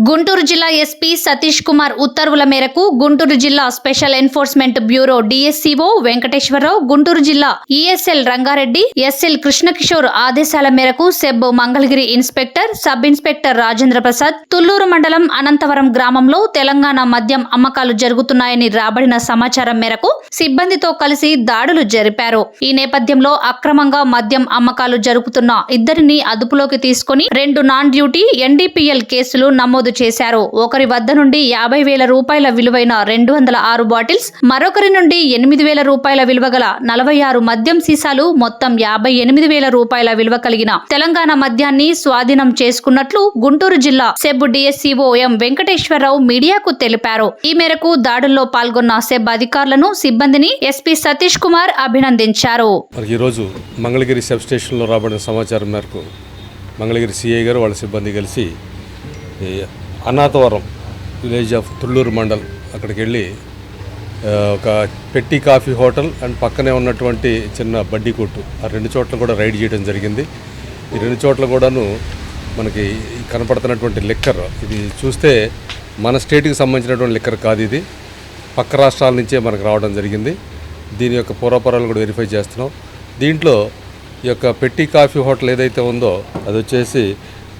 గుంటూరు జిల్లా ఎస్పీ సతీష్ కుమార్ ఉత్తర్వుల మేరకు గుంటూరు జిల్లా special enforcement bureau DSCO Venkateswararao, Guntur జిల్లా ఈఎస్ఎల్ రంగారెడ్డి, ఎస్ఎల్ కృష్ణకిషోర్ ఆదేశాల మేరకు SEB Mangalagiri inspector, sub inspector Rajendra Prasad Thullur మండలం అనంతవరం గ్రామంలో తెలంగాణ మద్యం అమ్మకాలు జరుగుతున్నాయని రాబడిన సమాచారం మేరకు సిబ్బందితో కలిసి దాడులు జరిపారు. ఈ నేపథ్యంలో అక్రమంగా మద్యం అమ్మకాలు జరుపుతున్న ఇద్దరిని అదుపులోకి తీసుకుని 2 నాన్ డ్యూటీ ఎన్డీపీఎల్ కేసులు నమోదు చేశారు. ఒకరి వద్ద నుండి 50,000 రూపాయల విలువైన 206 బాటిల్స్, మరొకరి నుండి 8,000 రూపాయల విలువ గల 46 మద్యం సీసాలు, మొత్తం 58,000 రూపాయల విలువ కలిగిన తెలంగాణ మద్యాన్ని స్వాధీనం చేసుకున్నట్లు గుంటూరు జిల్లా సెబ్ డిఎస్సిఓ ఎం వెంకటేశ్వరరావు మీడియాకు తెలిపారు. ఈ మేరకు దాడుల్లో పాల్గొన్న సెబ్ అధికారులను, సిబ్బందిని ఎస్పీ సతీష్ కుమార్ అభినందించారు. ఈరోజు మంగళగిరి సబ్ స్టేషన్లో రాబడిన సమాచారం మేరకు మంగళగిరి సిఐ గారు వాళ్ళ సిబ్బంది కలిసి అనాథవరం విలేజ్ ఆఫ్ తుళ్లూరు మండల్ అక్కడికి వెళ్ళి ఒక పెట్టి కాఫీ హోటల్ అండ్ పక్కనే ఉన్నటువంటి చిన్న బడ్డీ కొట్టు, ఆ 2 చోట్ల కూడా రైడ్ చేయడం జరిగింది. ఈ 2 చోట్ల కూడాను మనకి కనపడుతున్నటువంటి లిక్కర్, ఇది చూస్తే మన స్టేట్కి సంబంధించినటువంటి లిక్కర్ కాదు, ఇది పక్క రాష్ట్రాల నుంచే మనకు రావడం జరిగింది. దీని యొక్క పూర్వపరాలు కూడా వెరిఫై చేస్తున్నాం. దీంట్లో ఈ యొక్క పెట్టి కాఫీ హోటల్ ఏదైతే ఉందో అది వచ్చేసి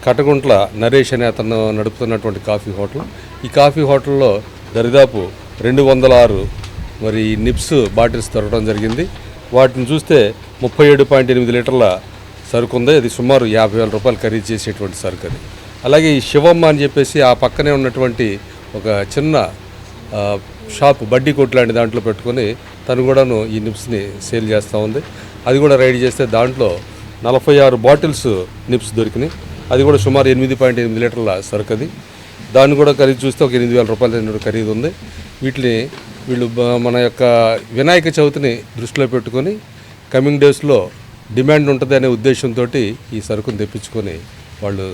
కటగుంట్ల నరేష్ అనే అతను నడుపుతున్నటువంటి కాఫీ హోటల్. ఈ కాఫీ హోటల్లో దరిదాపు 206 మరి నిప్స్ బాటిల్స్ దొరకడం జరిగింది. వాటిని చూస్తే 37.8 లీటర్ల సరుకు ఉంది. అది సుమారు 50,000 రూపాయలు ఖరీదు చేసేటువంటి సరుకు అది. అలాగే ఈ శివమ్మ అని చెప్పేసి ఆ పక్కనే ఉన్నటువంటి ఒక చిన్న షాప్, బడ్డీ కొట్టు లాంటి దాంట్లో పెట్టుకొని తను కూడాను ఈ నిప్స్ని సేల్ చేస్తూ ఉంది. అది కూడా రైడ్ చేస్తే దాంట్లో 46 బాటిల్స్ నిప్స్ దొరికినాయి. అది కూడా సుమారు 8.8 లీటర్ల సరుకు అది. దాన్ని కూడా ఖరీదు చూస్తే ఒక 8,000 రూపాయల ఖరీదు ఉంది. వీళ్ళు మన యొక్క వినాయక చవితిని దృష్టిలో పెట్టుకొని కమింగ్ డేస్లో డిమాండ్ ఉంటుంది అనే ఉద్దేశంతో ఈ సరుకును తెప్పించుకొని వాళ్ళు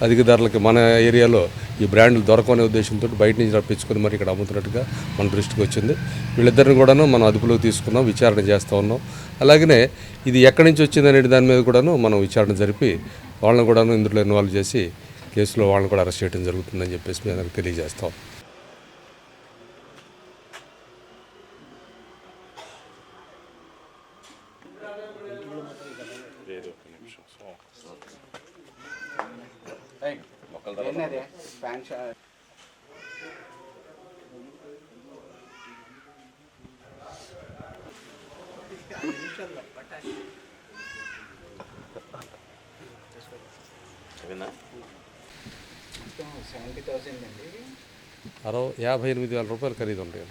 అధిక ధరలకి మన ఏరియాలో ఈ బ్రాండ్లు దొరకనే ఉద్దేశంతో బయట నుంచి రప్పించుకొని మరి ఇక్కడ అమ్ముతున్నట్టుగా మన దృష్టికి వచ్చింది. వీళ్ళిద్దరిని కూడాను మనం అదుపులోకి తీసుకున్నాం, విచారణ చేస్తూ ఉన్నాం. అలాగనే ఇది ఎక్కడి నుంచి వచ్చింది అనే దాని మీద కూడాను మనం విచారణ జరిపి వాళ్ళని కూడాను ఇందులో ఇన్వాల్వ్ చేసి కేసులో వాళ్ళని కూడా అరెస్ట్ చేయడం జరుగుతుందని చెప్పేసి మేము తెలియజేస్తాం. $58,000 రూపాయలు ఖరీదు ఉంటాయి.